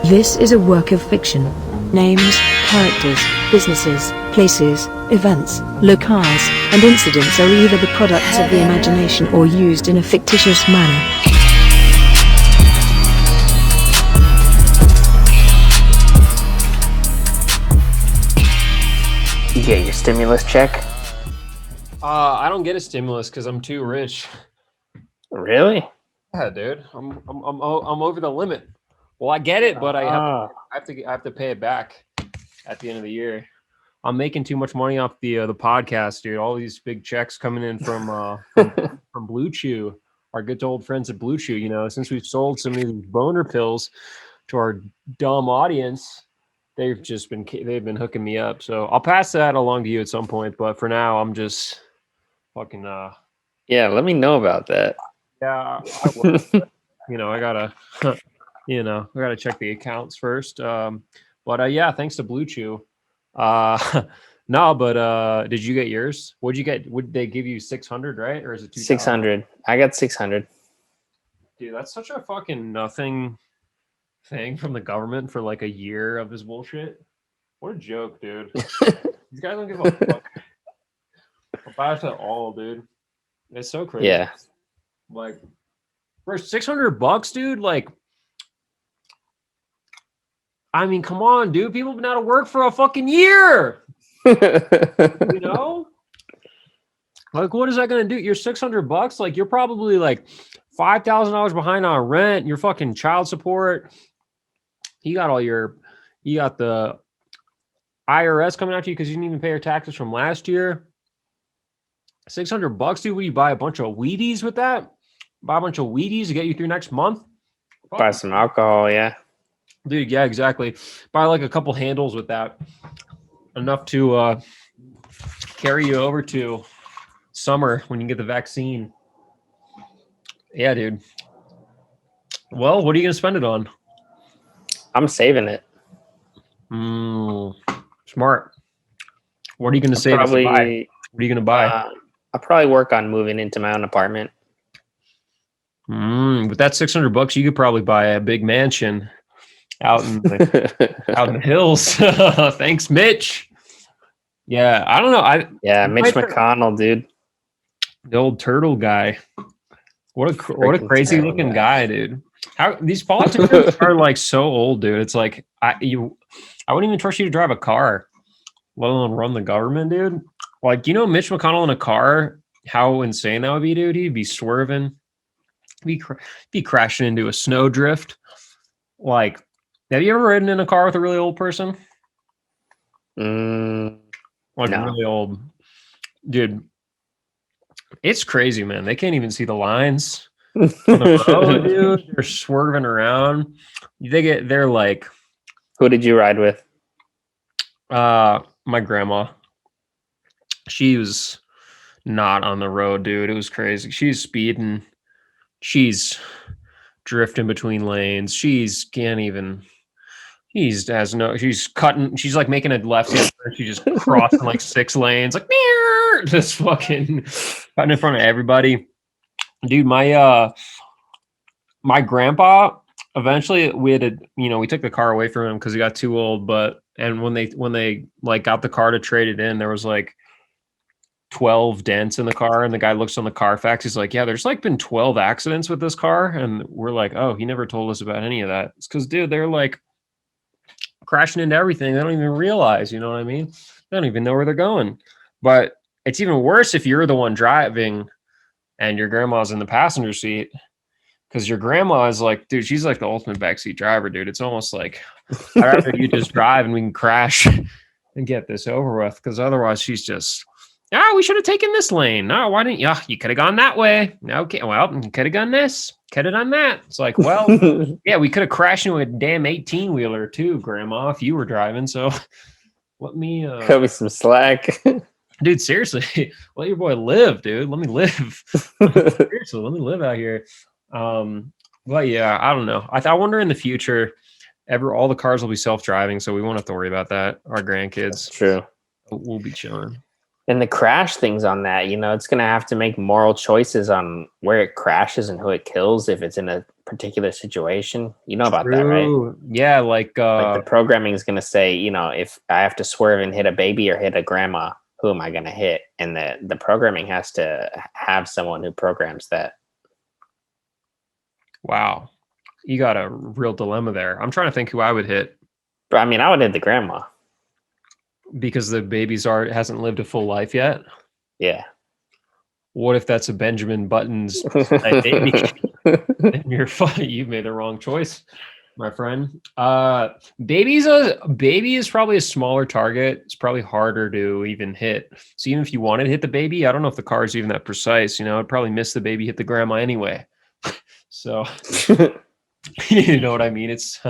This is a work of fiction. Names, characters, businesses, places, events, locales, and incidents are either the products of the imagination or used in a fictitious manner. You get your stimulus check? I don't get a stimulus because I'm too rich. Really? Yeah, dude, I'm over the limit. Well, I get it, but I have to pay it back at the end of the year. I'm making too much money off the podcast, dude. All these big checks coming in from Blue Chew, our good old friends at Blue Chew. You know, since we've sold so many of these boner pills to our dumb audience, they've been hooking me up. So I'll pass that along to you at some point. But for now, I'm just fucking Yeah, let me know about that. yeah. I will. I gotta I gotta check the accounts first. But yeah, thanks to Blue Chew. No, but did you get yours? What'd you get? Would they give you 600, right? Or is it 2,000? 600. I got 600. Dude, that's such a fucking nothing thing from the government for like a year of this bullshit. What a joke, dude. These guys don't give a fuck about it at all, dude. It's so crazy. Yeah. Like for $600, dude, like I mean, come on, dude. People have been out of work for a fucking year. You know? Like, what is that gonna do? You're $600. Like, you're probably like $5,000 behind on rent, your fucking child support. You got the IRS coming after you because you didn't even pay your taxes from last year. $600, dude. Will you buy a bunch of Wheaties with that? Buy a bunch of Wheaties to get you through next month? Buy some alcohol, yeah. Dude, yeah, exactly. Buy like a couple handles with that. Enough to carry you over to summer when you get the vaccine. Yeah, dude. Well, what are you going to spend it on? I'm saving it. Smart. What are you going to save? Probably, what are you going to buy? I'll probably work on moving into my own apartment. With that $600, you could probably buy a big mansion out in the hills. Thanks, Mitch. Yeah, I don't know. Mitch McConnell, dude. The old turtle guguy. What a crazy looking guy, dude. How these politicians are like so old, dude. It's like I wouldn't even trust you to drive a car, let alone run the government, dude. Like, Mitch McConnell in a car, how insane that would be, dude. He'd be swerving, be crashing into a snowdrift. Like, have you ever ridden in a car with a really old person? No. Really old, dude. It's crazy, man. They can't even see the lines on the road, dude. They're swerving around. They're like. Who did you ride with? My grandma. She was not on the road, dude. It was crazy. She's speeding. She's drifting between lanes. She's cutting. She's like making a left hand turn. She's just crossing like 6 lanes, like just fucking cutting in front of everybody. Dude, my grandpa, eventually we took the car away from him because he got too old. And when they like got the car to trade it in, there was like 12 dents in the car, and the guy looks on the Carfax. He's like, yeah, there's like been 12 accidents with this car. And we're like, oh, he never told us about any of that. It's because, dude, they're like crashing into everything. They don't even realize, you know what I mean? They don't even know where they're going. But it's even worse if you're the one driving and your grandma's in the passenger seat, because your grandma is like, dude, she's like the ultimate backseat driver, dude. It's almost like I'd rather you just drive and we can crash and get this over with, because otherwise she's just, we should have taken this lane. No, why didn't you? You could have gone that way. Okay, well, you could have done this. Could have done that. It's like, well, yeah, we could have crashed into a damn 18-wheeler too, Grandma, if you were driving. So let me cut me some slack. Dude, seriously, let your boy live, dude. Let me live. Seriously, let me live out here. But yeah, I don't know. I wonder in the future, all the cars will be self-driving, so we won't have to worry about that. Our grandkids. That's true. We'll be chilling. And the crash things on that, it's going to have to make moral choices on where it crashes and who it kills if it's in a particular situation. You know about that, right? True. Yeah, like Like the programming is going to say, if I have to swerve and hit a baby or hit a grandma, who am I going to hit? And the programming has to have someone who programs that. wow. You got a real dilemma there. I'm trying to think who I would hit But I mean, I would hit the grandma. because the baby's art hasn't lived a full life yet. Yeah. What if that's a Benjamin Buttons type baby? And you're funny. You made the wrong choice, my friend. Baby is probably a smaller target. It's probably harder to even hit. So even if you wanted to hit the baby, I don't know if the car is even that precise. I'd probably miss the baby, hit the grandma anyway. So you know what I mean? It's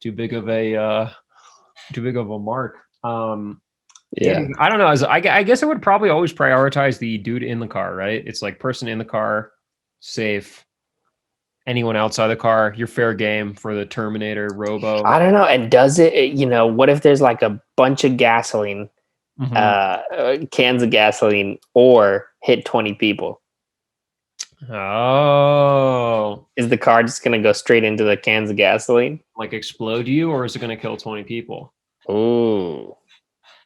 too big of a mark. Yeah, Yeah. I don't know. I guess I would probably always prioritize the dude in the car, right? It's like person in the car, safe. Anyone outside the car, you're fair game for the Terminator, Robo. I don't know. And does what if there's like a bunch of gasoline, cans of gasoline, or hit 20 people? Oh, Is the car just going to go straight into the cans of gasoline? like explode you, or is it going to kill 20 people? Ooh.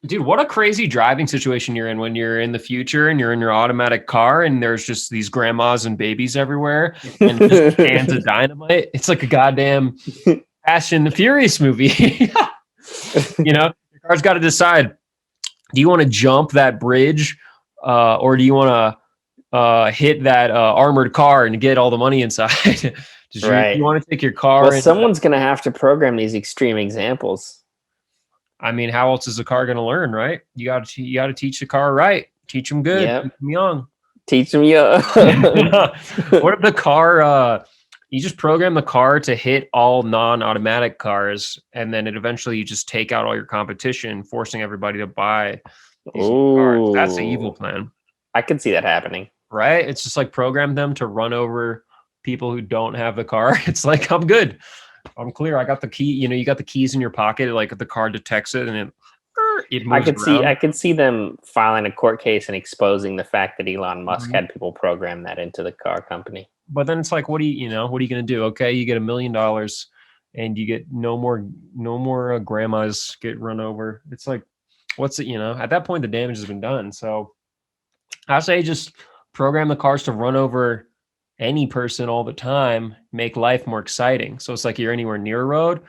Dude, what a crazy driving situation you're in when you're in the future and you're in your automatic car and there's just these grandmas and babies everywhere and just cans of dynamite. It's like a goddamn Fast and the Furious movie. Your car's got to decide, do you want to jump that bridge or do you want to hit that armored car and get all the money inside? Right. You want to take your car? Well, someone's going to have to program these extreme examples. I mean, how else is the car going to learn, right? You got to teach the car right. Teach them good. Yep. Teach them young. Teach them young. What if the car? You just program the car to hit all non-automatic cars, and then eventually you just take out all your competition, forcing everybody to buy these new cars. That's the evil plan. I could see that happening. Right? It's just like program them to run over people who don't have the car. It's like, I'm good. I'm clear. I got the key. You got the keys in your pocket. Like the car detects it, and it moves around. I could see them filing a court case and exposing the fact that Elon Musk had people program that into the car company. But then it's like, what are you going to do? Okay, you get $1 million, and you get no more grandmas get run over. It's like, what's it? At that point, the damage has been done. So I say just program the cars to run over any person all the time, make life more exciting. So it's like you're anywhere near a road,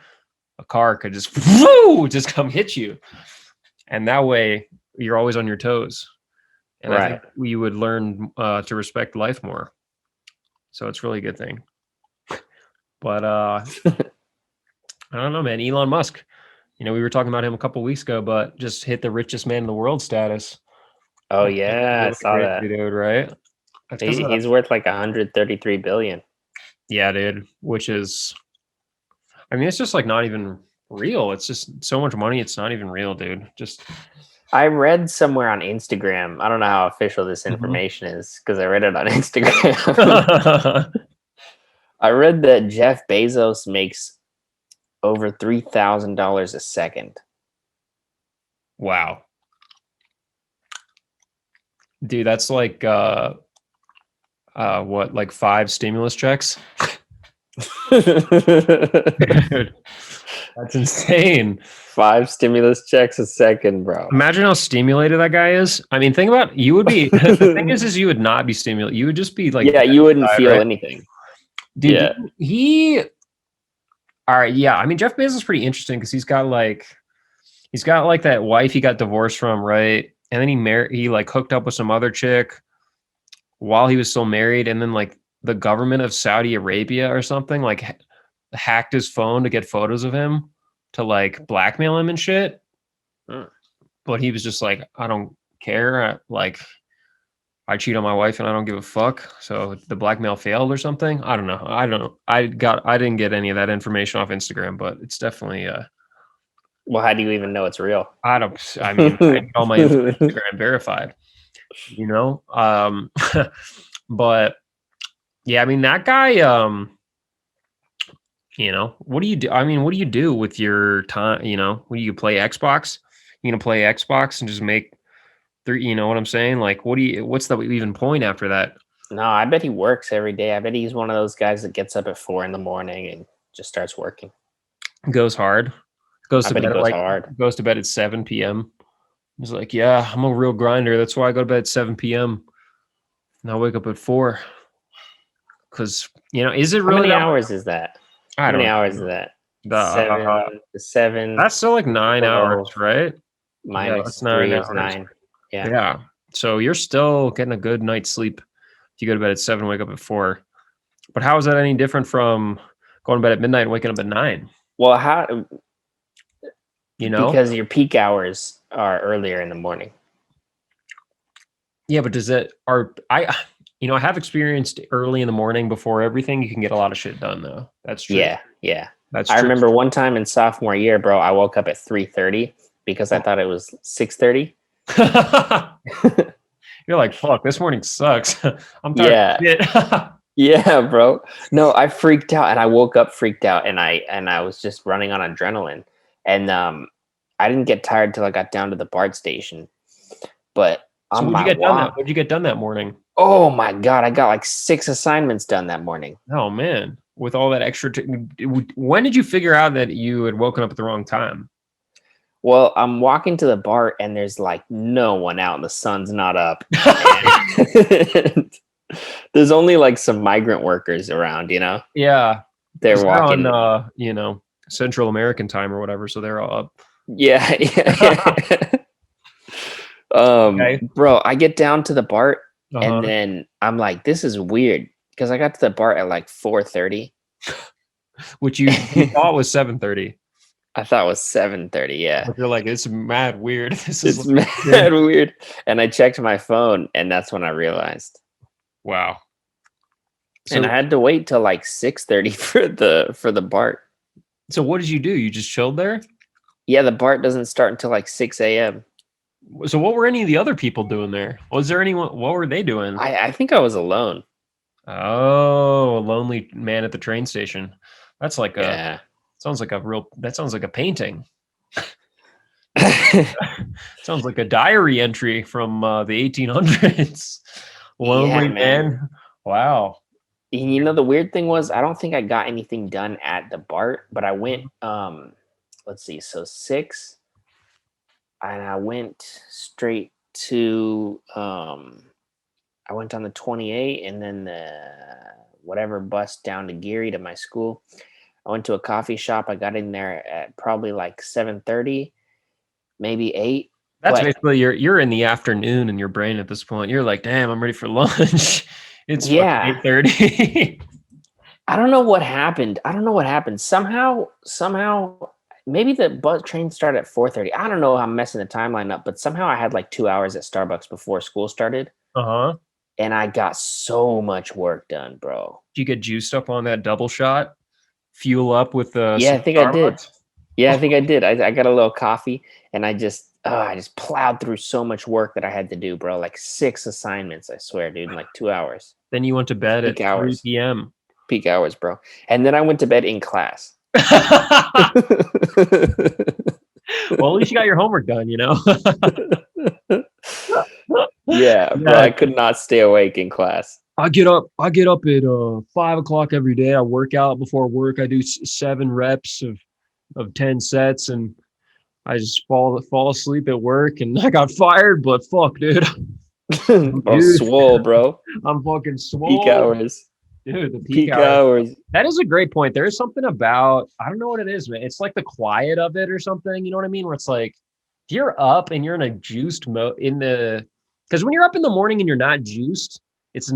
a car could just come hit you. And that way you're always on your toes. And right. I think you would learn to respect life more. So it's really a good thing. But I don't know, man. Elon Musk, we were talking about him a couple of weeks ago, but just hit the richest man in the world status. Oh, yeah. I saw that. Dude, right? He's worth like 133 billion. Yeah, dude. Which is, it's just like not even real. It's just so much money. It's not even real, dude. I read somewhere on Instagram. I don't know how official this information is because I read it on Instagram. I read that Jeff Bezos makes over $3,000 a second. Wow. Dude, that's like what, like 5 stimulus checks? Dude, that's insane. 5 stimulus checks a second, bro. Imagine how stimulated that guy is. Think about, you would be, the thing is you would not be stimulated. You would just be like, yeah, you wouldn't feel anything. Dude, yeah. All right, yeah. Jeff Bezos is pretty interesting because he's got like that wife he got divorced from, right? And then he like hooked up with some other chick while he was still married, and then like the government of Saudi Arabia or something like hacked his phone to get photos of him to like blackmail him and shit. But he was just like, I don't care. I cheat on my wife and I don't give a fuck. So the blackmail failed or something. I don't know. I didn't get any of that information off Instagram, but it's definitely well, how do you even know it's real? I need all my Instagram verified, but yeah, that guy, what do you do? What do you do with your time? When you play Xbox, you play Xbox and just make Three, you know what I'm saying? Like, what's the even point after that? No, I bet he works every day. I bet he's one of those guys that gets up at 4 in the morning and just starts working. Goes hard. Goes I to bet he bed at goes hard. goes to bed at 7 p.m. He's like, yeah, I'm a real grinder. That's why I go to bed at 7 p.m. and I wake up at 4. Because, is it How really many that hours is that? I How many don't hours is know. that? The, 7 that's still like 9 hours, 12 right? Yeah, that's minus 9 3 is hours. 9. Yeah. Yeah. So you're still getting a good night's sleep if you go to bed at 7, wake up at 4. But how is that any different from going to bed at midnight and waking up at 9? Well, how? You know? Because your peak hours are earlier in the morning. Yeah, but I have experienced early in the morning before everything. You can get a lot of shit done though. That's true. Yeah. That's I true. remember one time in sophomore year, bro, I woke up at 3:30 because I thought it was 6:30. You're like, fuck, this morning sucks. I'm tired Yeah. of shit. Yeah, bro. No, I freaked out and I woke up freaked out and I was just running on adrenaline. And I didn't get tired till I got down to the BART station. But So on my walk, what'd you get done that morning? oh my God, I got like 6 assignments done that morning. Oh man, with all that extra when did you figure out that you had woken up at the wrong time? Well, I'm walking to the BART and there's like no one out and the sun's not up. And there's only like some migrant workers around, Yeah. They're 'Cause walking. on Central American time or whatever, so they're all up. Yeah. Okay. Bro, I get down to the BART Uh-huh. and then I'm like, this is weird because I got to the BART at like 4:30. Which you thought was 7:30. I thought it was 7:30. Yeah. But you're like, it's mad weird. This It's is mad weird. And I checked my phone and that's when I realized. wow. And I had to wait till like 6:30 for the BART. So what did you do? You just chilled there? Yeah, the BART doesn't start until like 6 a.m. So what were any of the other people doing there? Was there anyone? What were they doing? I think I was alone. Oh, a lonely man at the train station. That's like Yeah. that sounds like a painting. Sounds like a diary entry from the 1800s. Lonely man. Wow. The weird thing was I don't think I got anything done at the BART, but I went let's see, so 6 and I went straight to I went on the 28 and then the whatever bus down to Geary to my school. I went to a coffee shop. I got in there at probably like 7:30, maybe 8. That's But basically you're in the afternoon in your brain at this point. You're like, damn, I'm ready for lunch. It's yeah, 8:30. I don't know what happened. Somehow, maybe the bus train started at 4:30. I don't know. I'm messing the timeline up, but somehow I had like 2 hours at Starbucks before school started, Uh-huh. and I got so much work done, bro. Do you get juiced up on that double shot? Fuel up with Yeah, some I think I did. Starbucks? Yeah, I think I did. I got a little coffee, and I just plowed through so much work that I had to do, bro. Like 6 assignments, I swear, dude, in like 2 hours. Then you went to bed at Peak 3 hours. p.m. Peak hours, bro. And then I went to bed in class. Well, at least you got your homework done, Yeah, bro. I could not stay awake in class. I get up at 5:00 every day. I work out before work. I do 7 reps of 10 sets, and I just fall asleep at work. And I got fired, but fuck, dude. Oh, swole, bro. I'm fucking swole. Peak hours. Dude, the Peak hours. That is a great point. There is something about, I don't know what it is, man. It's like the quiet of it or something. You know what I mean? Where it's like, if you're up and you're in a juiced mode because when you're up in the morning and you're not juiced, it's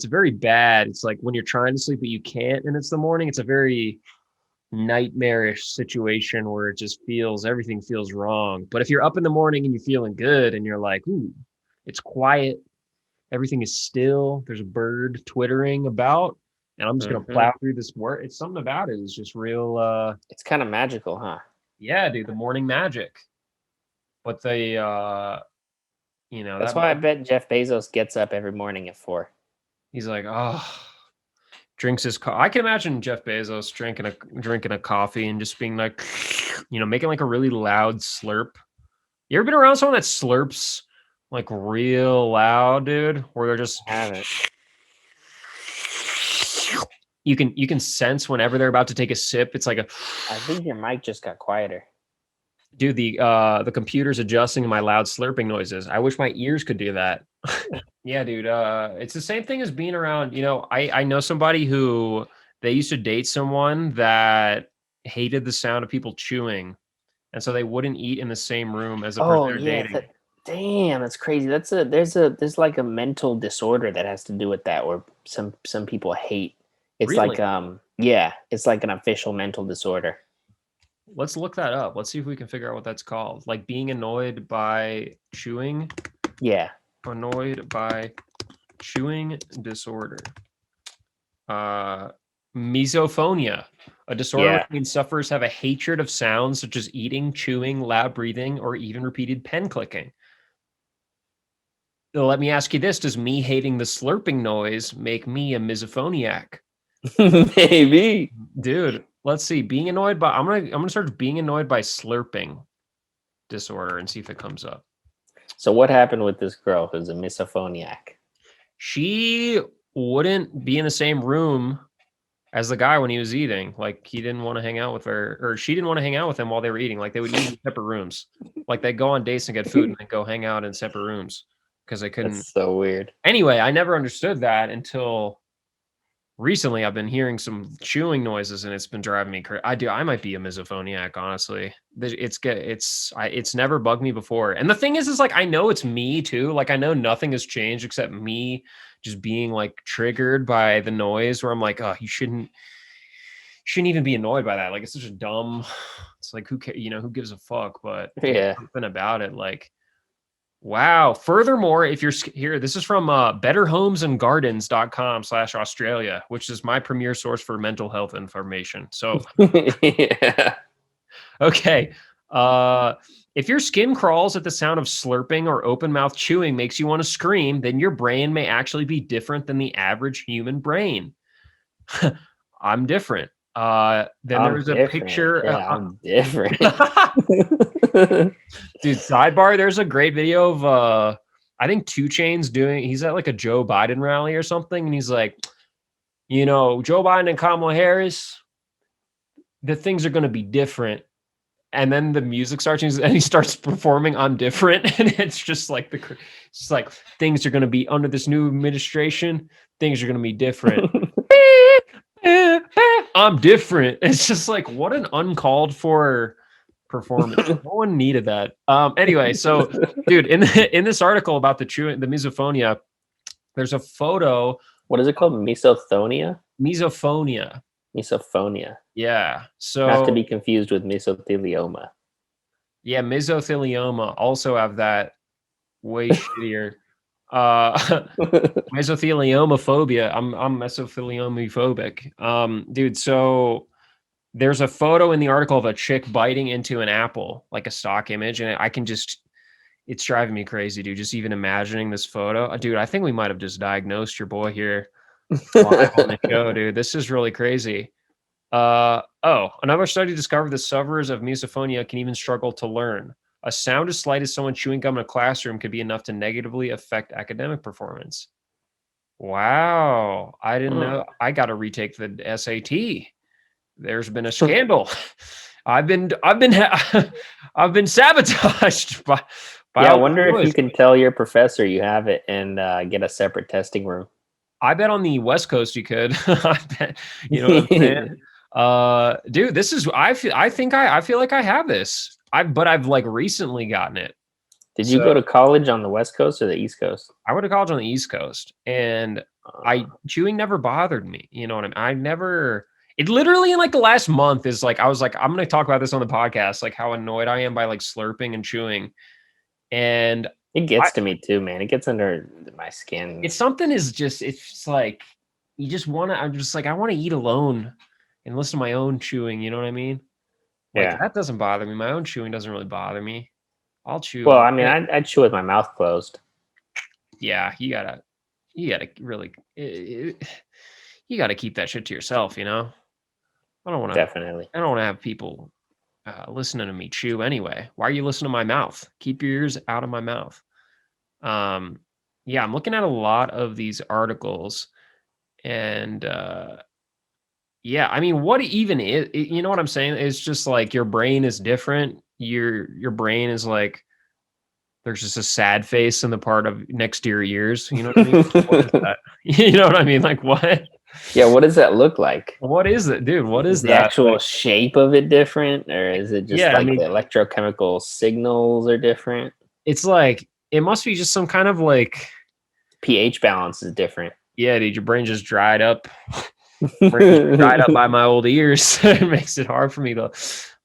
very bad. It's like when you're trying to sleep, but you can't, and it's the morning. It's a very nightmarish situation where everything feels wrong. But if you're up in the morning and you're feeling good and you're like, ooh, it's quiet, everything is still, there's a bird twittering about, and I'm just gonna plow through this work. It's something about it. It's just real. It's kind of magical, huh? Yeah, dude, the morning magic. But That's why I bet Jeff Bezos gets up every morning at 4. He's like, oh, drinks his coffee. I can imagine Jeff Bezos drinking a coffee and just being like, making like a really loud slurp. You ever been around someone that slurps like real loud, dude, where they're just Have it. you can sense whenever they're about to take a sip. It's like a I think your mic just got quieter. dude, the computer's adjusting my loud slurping noises. I wish my ears could do that. Yeah, dude. It's the same thing as being around, I know somebody who they used to date someone that hated the sound of people chewing. And so they wouldn't eat in the same room as the person Oh they're yeah, dating. damn, that's crazy. There's like a mental disorder that has to do with that, where some people hate. It's Really? like yeah, it's like an official mental disorder. Let's look that up. Let's see if we can figure out what that's called. Like being annoyed by chewing. Yeah, Annoyed by chewing disorder. Misophonia, a disorder yeah. which means sufferers have a hatred of sounds such as eating, chewing, loud breathing, or even repeated pen clicking. So let me ask you this: does me hating the slurping noise make me a misophoniac? Maybe. Dude, let's see. Being annoyed by I'm gonna search being annoyed by slurping disorder and see if it comes up. So what happened with this girl who's a misophoniac? She wouldn't be in the same room as the guy when he was eating. Like he didn't want to hang out with her, or she didn't want to hang out with him while they were eating. Like they would eat in separate rooms. Like they go on dates and get food and then go hang out in separate rooms because they couldn't. That's so weird. Anyway, I never understood that until recently. I've been hearing some chewing noises and it's been driving me crazy. I might be a misophoniac, honestly. It's never bugged me before. And the thing is like I know it's me too. Like I know nothing has changed except me just being like triggered by the noise where I'm like, oh, you shouldn't even be annoyed by that. Like it's such a dumb. It's like who who gives a fuck? But Yeah. something about it, like wow. Furthermore, if you're here, this is from betterhomesandgardens.com/Australia, which is my premier source for mental health information. So Yeah. okay. If your skin crawls at the sound of slurping or open mouth chewing makes you want to scream, then your brain may actually be different than the average human brain. I'm different. Then there I'm was a different. picture. Yeah, I'm different. Dude, sidebar, there's a great video of I think 2 Chainz he's at like a Joe Biden rally or something, and he's like, Joe Biden and Kamala Harris, the things are gonna be different. And then the music starts and he starts performing I'm different. And it's just like things are gonna be under this new administration, things are gonna be different. I'm different. It's just like what an uncalled for performance. No one needed that. Anyway, so dude, in this article about the misophonia, there's a photo. What is it called? Misophonia? Misophonia. Misophonia. Yeah. Not to So be confused with mesothelioma. yeah, mesothelioma also have that way shittier. Mesothelioma-phobia. I'm mesothelioma-phobic. Dude, so there's a photo in the article of a chick biting into an apple, like a stock image, and it's driving me crazy, dude. Just even imagining this photo. Dude, I think we might have just diagnosed your boy here live on the show, dude. This is really crazy. Another study discovered that sufferers of misophonia can even struggle to learn. A sound as slight as someone chewing gum in a classroom could be enough to negatively affect academic performance. Wow. I didn't know. I got to retake the SAT. There's been a scandal. I've been I've been sabotaged by Yeah, I all wonder the if you noise. can tell your professor you have it and get a separate testing room. I bet on the West Coast you could. I bet, you know what I'm saying? Dude, this is I feel like I have this. But I've like recently gotten it. Did you So go to college on the West Coast or the East Coast? I went to college on the East Coast, and chewing never bothered me. You know what I mean? I never. It literally in like the last month is like I was like I'm going to talk about this on the podcast, like how annoyed I am by like slurping and chewing, and It gets to me too, man. It gets under my skin. it's something is just it's just like you just want to. I'm just like I want to eat alone and listen to my own chewing. You know what I mean? Like Yeah. that doesn't bother me. My own chewing doesn't really bother me. I'll chew. Well, I mean, I chew with my mouth closed. Yeah, you gotta really, you gotta keep that shit to yourself. You know, I don't want to. Definitely. I don't want to have people listening to me chew anyway. Why are you listening to my mouth? Keep your ears out of my mouth. Yeah, I'm looking at a lot of these articles, and yeah, I mean, what even is, you know what I'm saying? It's just like your brain is different. Your brain is like, there's just a sad face in the part of next to your ears. You know what I mean? What is that? You know what I mean? Like what? Yeah, what does that look like? What is it, dude? What is Is the that? actual Like, shape of it different, or is it just yeah, I like mean, the electrochemical signals are different? it's like it must be just some kind of like, pH balance is different. yeah, dude, your brain just dried up. Brain just dried up by my old ears. It makes it hard for me to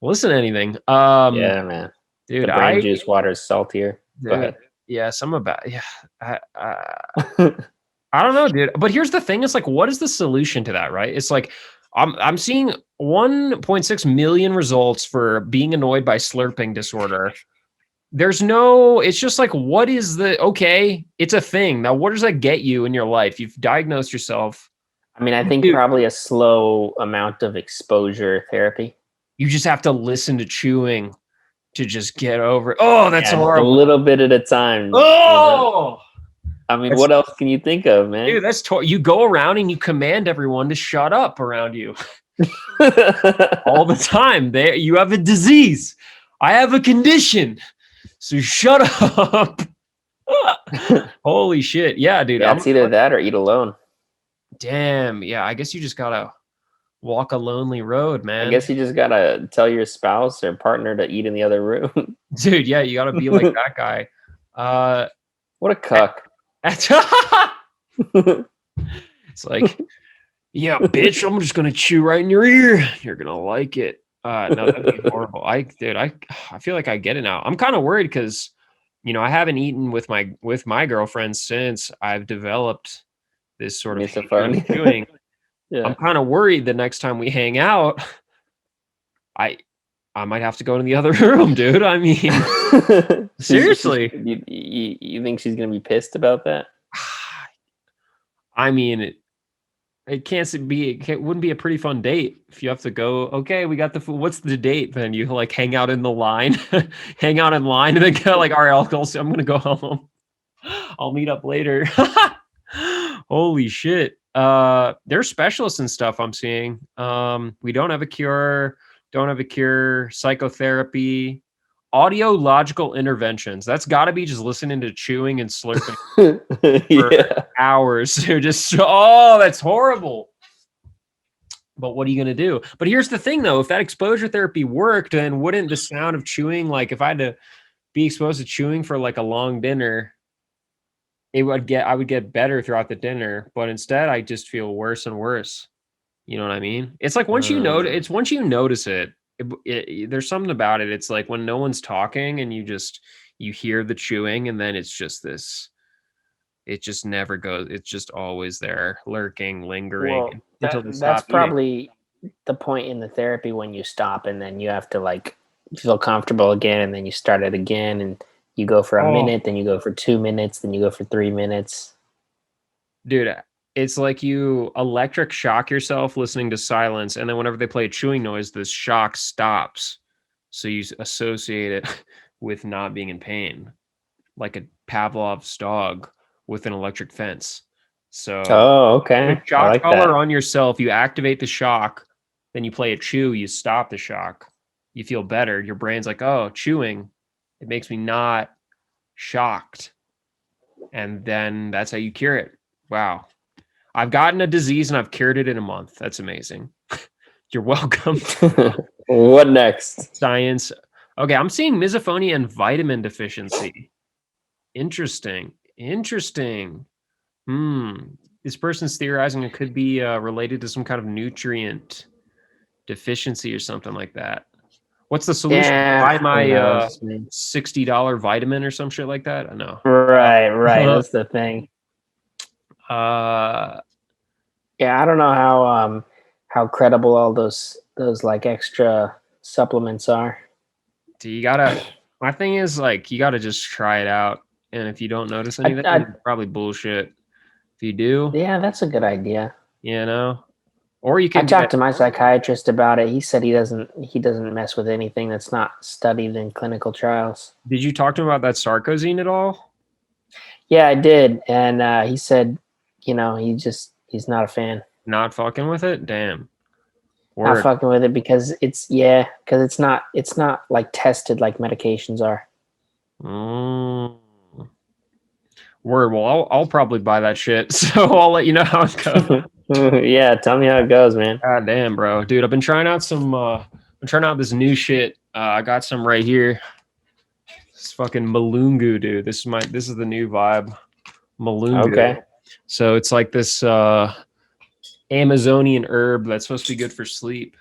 listen to anything. Yeah, man. The Dude, brain juice water is saltier. Go dude, ahead. yeah, some about, yeah. I don't know, dude. But here's the thing: it's like, what is the solution to that? Right? It's like I'm seeing 1.6 million results for being annoyed by slurping disorder. There's no, it's just like, what is the, okay, it's a thing. Now, what does that get you in your life? You've diagnosed yourself. I mean, I think Dude, probably a slow amount of exposure therapy. you just have to listen to chewing to just get over it. Oh, that's Yeah, just a horrible. little bit at a time. Oh, I mean, that's, what else can you think of, man? dude, you go around and you command everyone to shut up around you all the time. There, you have a disease. I have a condition. So shut up. Holy shit. Yeah, dude. Yeah, it's either that or eat alone. Damn. Yeah, I guess you just gotta walk a lonely road, I man. guess you just gotta tell your spouse or partner to eat in the other room. Dude, yeah, you gotta be like that guy. What a cuck. It's like, yeah, bitch, I'm just gonna chew right in your ear. You're gonna like it. No, that'd be horrible. I feel like I get it now. I'm kind of worried because, I haven't eaten with my girlfriend since I've developed this sort of hatred of chewing. Yeah. I'm kind of worried the next time we hang out, I might have to go in the other room, dude. I mean, seriously. You think she's gonna be pissed about that? I mean, it wouldn't be a pretty fun date if you have to go, okay, we got the food. What's the date? Then you like hang out in the line, hang out in line, and then go like, all right, I'm gonna go home. I'll meet up later. Holy shit. There's specialists and stuff I'm seeing. We don't have a cure, psychotherapy, audiological interventions. That's got to be just listening to chewing and slurping for hours. That's horrible. But what are you going to do? But here's the thing, though. If that exposure therapy worked, then wouldn't the sound of chewing, like if I had to be exposed to chewing for like a long dinner, I would get better throughout the dinner. But instead, I just feel worse and worse. You know what I mean? It's like once you notice it, there's something about it. It's like when no one's talking and you hear the chewing, and then it's just this. It just never goes. It's just always there, lurking, lingering until they stop that's eating. probably the point in the therapy when you stop, and then you have to like feel comfortable again, and then you start it again, and you go for a minute, then you go for 2 minutes, then you go for 3 minutes. Dude, it's like you electric shock yourself listening to silence, and then whenever they play a chewing noise, this shock stops. So you associate it with not being in pain, like a Pavlov's dog with an electric fence. So, okay. put a shock collar on yourself, you activate the shock, then you play a chew, you stop the shock, you feel better. Your brain's like, oh, chewing, it makes me not shocked. And then that's how you cure it. Wow. I've gotten a disease and I've cured it in a month. That's amazing. You're welcome. What next? Science. Okay, I'm seeing misophonia and vitamin deficiency. Interesting. This person's theorizing it could be related to some kind of nutrient deficiency or something like that. What's the solution? Buy my $60 vitamin or some shit like that? I know. Right. That's the thing. Yeah, I don't know how credible all those like extra supplements are. My thing is like you gotta just try it out, and if you don't notice anything, it's probably bullshit. If you do, yeah, that's a good idea. Or you can. I talked to my psychiatrist about it. He said he doesn't mess with anything that's not studied in clinical trials. Did you talk to him about that sarcosine at all? Yeah, I did, and he said, he's not a fan. Not fucking with it? Damn. Not Word. fucking with it because it's not like tested like medications are. Mm. Word. Well, I'll probably buy that shit. So I'll let you know how it goes. Yeah, tell me how it goes, man. God damn, bro. Dude, I've been trying out this new shit. I got some right here. It's fucking Malungu, dude. This is the new vibe. Malungu. Okay. So it's like this Amazonian herb that's supposed to be good for sleep.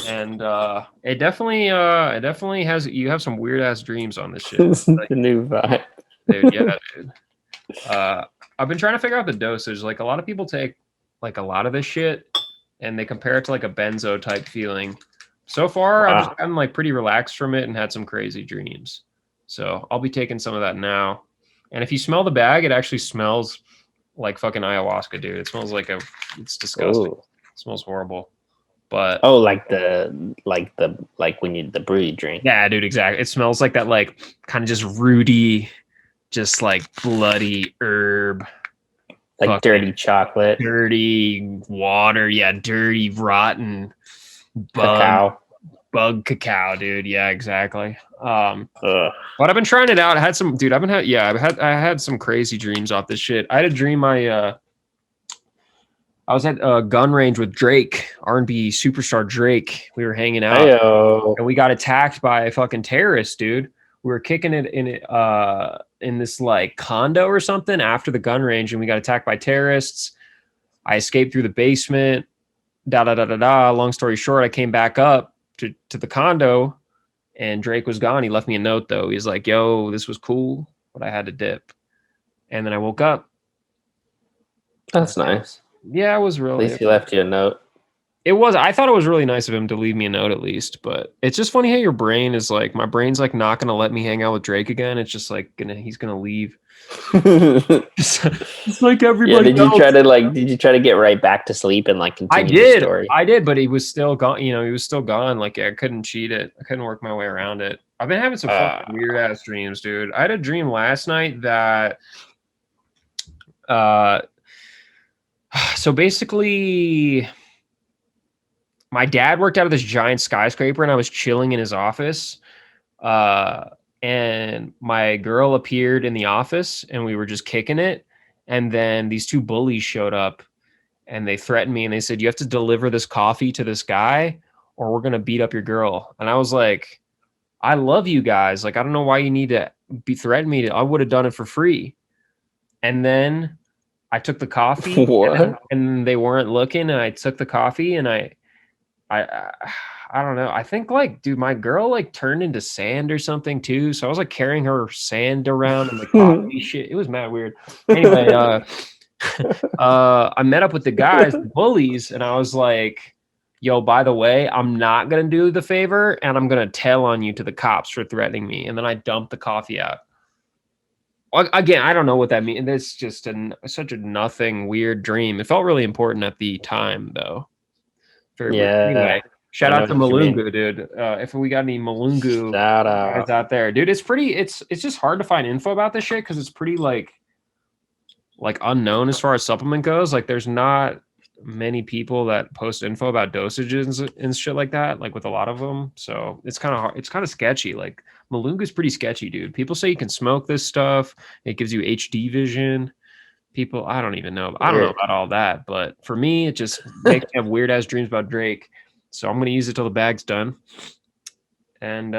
And it definitely has, you have some weird ass dreams on this shit. This is the new vibe. Dude, yeah, dude. I've been trying to figure out the dosage. Like a lot of people take like a lot of this shit and they compare it to like a benzo type feeling. So far, I've just Wow. gotten like pretty relaxed from it and had some crazy dreams. So I'll be taking some of that now. And if you smell the bag, it actually smells like fucking ayahuasca, dude. It smells like it's disgusting. Ooh. It smells horrible. But Oh, like when the brew you drink. yeah, dude, exactly. It smells like that, like kind of just rooty, just like bloody herb. Like Fucking dirty chocolate, dirty water. Yeah, dirty, rotten cacao. bug cacao, dude. Yeah, exactly. Ugh. But I've been trying it out. I had some, dude. I had some crazy dreams off this shit. I had a dream. I was at a gun range with Drake, R&B superstar Drake. We were hanging out, Heyo. and we got attacked by a fucking terrorist, dude. We were kicking it in this like condo or something after the gun range, and we got attacked by terrorists. I escaped through the basement. Da da da da da. Long story short, I came back up to the condo, and Drake was gone. He left me a note though. He's like, "Yo, this was cool, but I had to dip." And then I woke up. That's nice. Yeah, it was At really. least he left you a note. It was. I thought it was really nice of him to leave me a note at least. But it's just funny how your brain is like, my brain's like not gonna let me hang out with Drake again. It's just like he's gonna leave. It's like everybody. Did you try to get right back to sleep and like continue the story? I did, but he was still gone. You know, he was still gone. Like I couldn't cheat it. I couldn't work my way around it. I've been having some fucking weird ass dreams, dude. I had a dream last night that so basically my dad worked out of this giant skyscraper and I was chilling in his office. And my girl appeared in the office and we were just kicking it. And then these two bullies showed up and they threatened me and they said, "You have to deliver this coffee to this guy or we're going to beat up your girl." And I was like, "I love you guys. Like, I don't know why you need to threaten me. I would have done it for free." And then I took the coffee and they weren't looking and I took the coffee and I don't know. I think like, dude, my girl like turned into sand or something too. So I was like carrying her sand around and the coffee shit. It was mad weird. Anyway, I met up with the guys, the bullies, and I was like, "Yo, by the way, I'm not gonna do the favor, and I'm gonna tell on you to the cops for threatening me." And then I dumped the coffee out. Again, I don't know what that means. It's just such a nothing weird dream. It felt really important at the time, though. Very weird. Anyway, shout out to Malungu, dude. If we got any Malungu guys out there, dude, it's just hard to find info about this shit because it's pretty like unknown as far as supplement goes. Like there's not many people that post info about dosages and shit like that, like with a lot of them. So it's kind of hard. It's kind of sketchy. Like Malunga is pretty sketchy, dude. People say you can smoke this stuff. It gives you HD vision. People, I don't even know. I don't know about all that, but for me, it just makes me have weird ass dreams about Drake. So I'm going to use it till the bag's done and,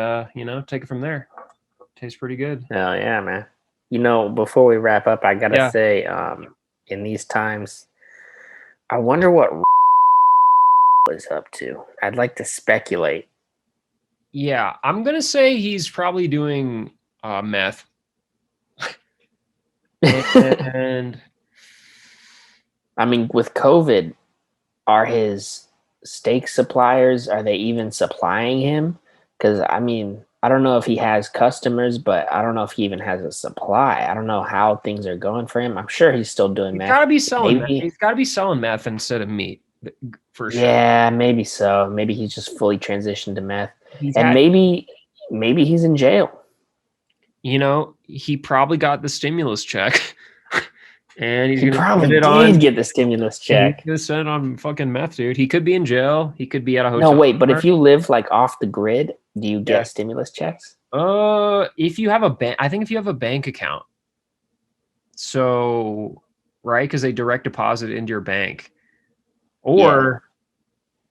take it from there. Tastes pretty good. Hell yeah, man. Before we wrap up, I gotta say, in these times, I wonder what is up to. I'd like to speculate. Yeah, I'm gonna say he's probably doing meth. And I mean, with COVID, are his steak suppliers, are they even supplying him? Because I mean, I don't know if he has customers, but I don't know if he even has a supply. I don't know how things are going for him. I'm sure he's still doing meth. Gotta be selling meth. He's got to be selling meth instead of meat, for sure. Yeah, maybe so. Maybe he's just fully transitioned to meth, and maybe he's in jail. he probably got the stimulus check. And he's He gonna probably spend it did on get the stimulus and he's check. gonna spend it on fucking meth, dude. He could be in jail. He could be at a No, hotel. wait, but if you live like off the grid, do you get Yes. stimulus checks? If you have a bank, I think if you have a bank account, so right, because they direct deposit into your bank. Or,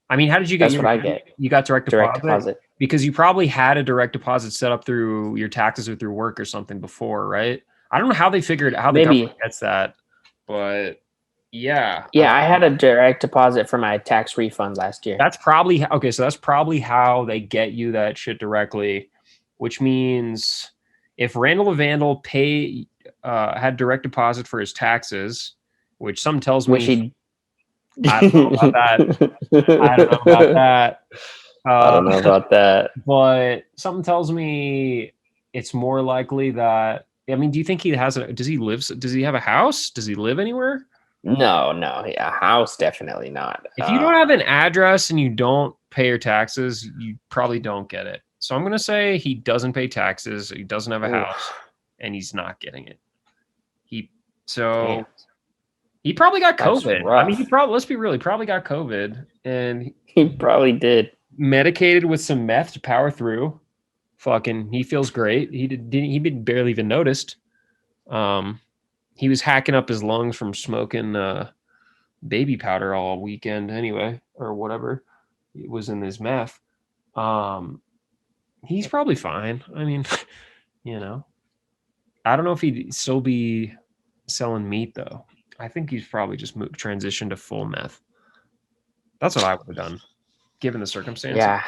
I mean, how did you get That's what I get. You got direct Direct deposit? deposit. Because you probably had a direct deposit set up through your taxes or through work or something before, right? I don't know how they figured how the Maybe. government gets that, but yeah. Yeah, I had a direct deposit for my tax refund last year. That's probably okay. So that's probably how they get you that shit directly, which means if Randall the Vandal had direct deposit for his taxes, which some tells Wish me he. I don't know about that. I don't know about that. I don't know about that. But something tells me it's more likely that. I mean, do you think he has a? Does he have a house? Does he live anywhere? No, a house definitely not. If you don't have an address and you don't pay your taxes, you probably don't get it. So I'm gonna say he doesn't pay taxes. He doesn't have a house, and he's not getting it. Damn. He probably got That's COVID. I rough. mean, he probably, let's be real, he probably got COVID and He probably did. medicated with some meth to power through. Fucking, he feels great. He barely even noticed. He was hacking up his lungs from smoking baby powder all weekend anyway, or whatever it was in his meth. He's probably fine. I mean, I don't know if he'd still be selling meat though. I think he's probably just transitioned to full meth. That's what I would have done, given the circumstances. Yeah.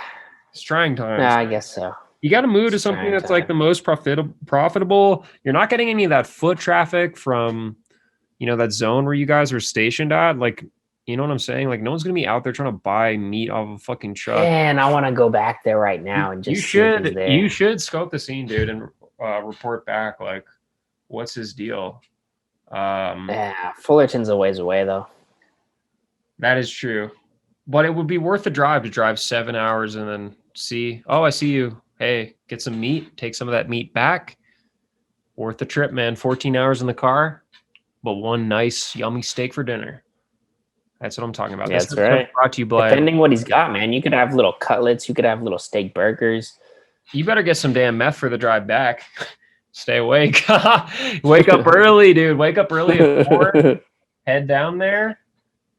It's trying times. Yeah, I guess so. You got to move to something that's like the most profitable. You're not getting any of that foot traffic from, that zone where you guys were stationed at. Like, you know what I'm saying? Like, no one's gonna be out there trying to buy meat off a fucking truck. And I want to go back there right now and just see if he's there. You should scope the scene, dude, and report back. Like, what's his deal? Yeah, Fullerton's a ways away though. That is true, but it would be worth the drive to drive 7 hours and then see. Oh, I see you. Hey, get some meat. Take some of that meat back. Worth the trip, man. 14 hours in the car, but one nice, yummy steak for dinner. That's what I'm talking about. Yeah, that's right. Brought to you by. Depending what he's got, man. You could have little cutlets. You could have little steak burgers. You better get some damn meth for the drive back. Stay awake. Wake up early, dude. Wake up early at 4. Head down there.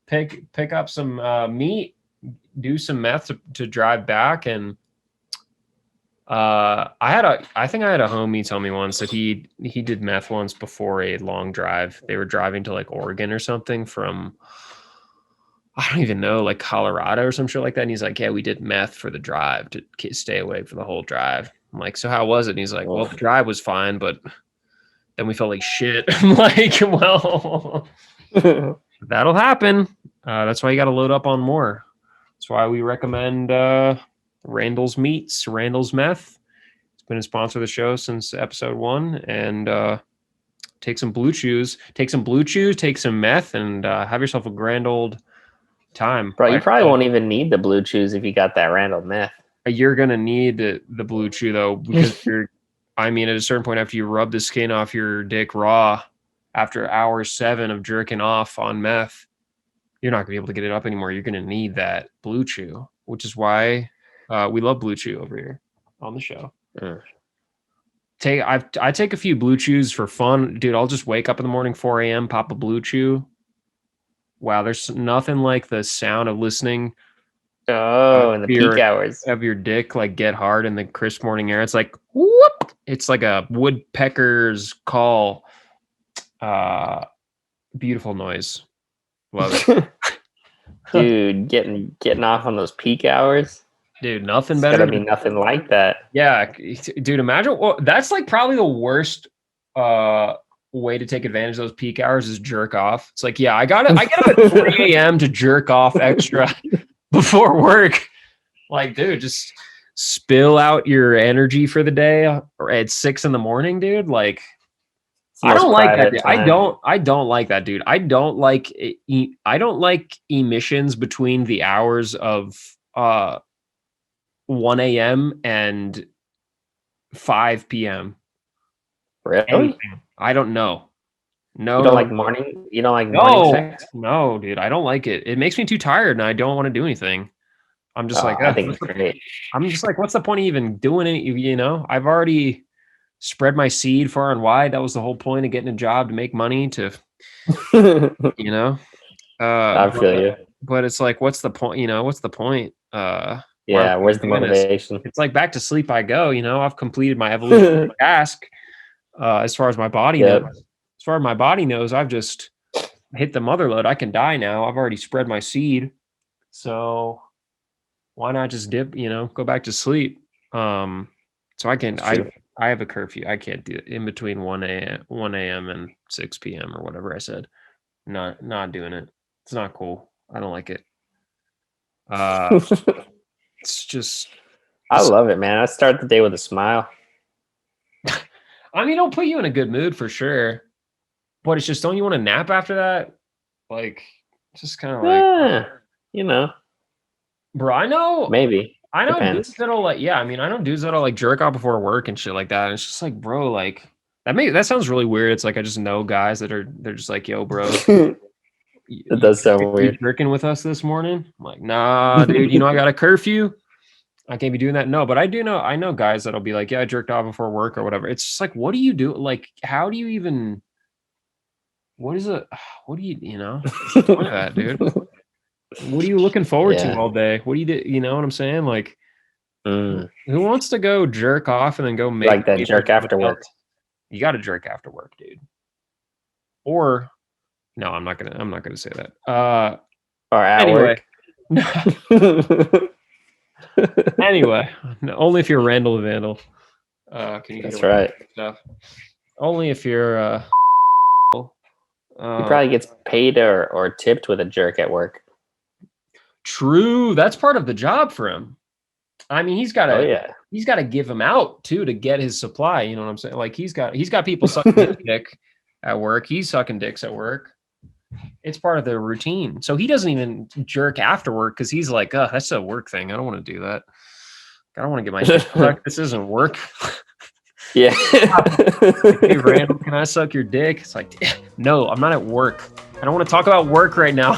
Pick up some meat. Do some meth to drive back. And I think I had a homie tell me once that he did meth once before a long drive. They were driving to like Oregon or something from, I don't even know, like Colorado or some shit like that. And he's like, yeah, we did meth for the drive to stay awake for the whole drive. I'm like, so how was it? And he's like, well, the drive was fine, but then we felt like shit. I'm like, well, that'll happen. That's why you got to load up on more. That's why we recommend Randall's Meats, Randall's Meth. It's been a sponsor of the show since episode 1. And take some blue chews, take some meth, and have yourself a grand old time. Bro, you probably won't even need the blue chews if you got that Randall meth. You're gonna need the blue chew though, because at a certain point after you rub the skin off your dick raw, after hour 7 of jerking off on meth, you're not gonna be able to get it up anymore. You're gonna need that blue chew, which is why we love blue chew over here on the show. I take a few blue chews for fun, dude. I'll just wake up in the morning 4 a.m., pop a blue chew. Wow, there's nothing like the sound of listening. In the peak hours of your dick like get hard in the crisp morning air. It's like whoop. It's like a woodpecker's call. Beautiful noise. Love it. Dude, getting off on those peak hours. Dude, nothing It's better. Gotta be nothing like that. Yeah, dude. Imagine that's like probably the worst way to take advantage of those peak hours is jerk off. It's like, yeah, I get up at 3 a.m. to jerk off extra before work. Like, dude, just spill out your energy for the day or at 6 a.m, dude. Like, I don't like that. Dude. I don't like that, dude. I don't like emissions between the hours of 1 a.m. and 5 p.m. Really? anything. I don't know. No, You no, don't like no. morning? You don't like morning No, sex? no, dude, I don't like it. It makes me too tired, and I don't want to do anything. I'm just like, I think it's great. I'm just like, what's the point of even doing it? You know, I've already spread my seed far and wide. That was the whole point of getting a job, to make money, to, you know. I feel you. But it's like, what's the point? You know, what's the point? Why Yeah, am I where's the doing this? motivation? It's like back to sleep I go. You know, I've completed my evolutionary task. As far as my body knows, Yep. as far as my body knows, I've just hit the mother load. I can die now. I've already spread my seed. So why not just dip, you know, go back to sleep? So That's true. I have a curfew. I can't do it in between 1 a.m. and 6 p.m. or whatever I said. Not doing it. It's not cool. I don't like it. It's just, I love it, man. I start the day with a smile. I mean, it'll put you in a good mood for sure. But it's just, don't you want to nap after that? Like, it's just kind of like, You know, bro, I know maybe. dudes Depends. that'll like, yeah, I mean, I know dudes that'll like jerk off before work and shit like that. And it's just like, bro, like that sounds really weird. It's like, I just know guys they're just like, yo, bro, It does sound you weird. jerking with us this morning? I'm like, nah, dude, you know, I got a curfew. I can't be doing that. No, but I know guys that'll be like, yeah, I jerked off before work or whatever. It's just like, what do you do? Like, how do you even, what is it? What do you know? What's the point of that, dude? What are you looking forward to Yeah. all day? What do you do? You know what I'm saying? Like, who wants to go jerk off and then go make Like that money jerk for somebody after work. else? You got to jerk after work, dude. Or no, I'm not gonna say that. Or at Anyway, work. anyway, only if you're Randall the Vandal. Can you That's hear right. stuff? Only if you're. He probably gets paid or tipped with a jerk at work. True, that's part of the job for him. I mean, he's got to give him out too to get his supply. You know what I'm saying? Like he's got people sucking his dick at work. He's sucking dicks at work. It's part of the routine. So he doesn't even jerk after work because he's like, oh, that's a work thing. I don't want to do that. I don't want to get my dick sucked. This isn't work. Yeah. Like, hey, Randall, can I suck your dick? It's like, no, I'm not at work. I don't want to talk about work right now.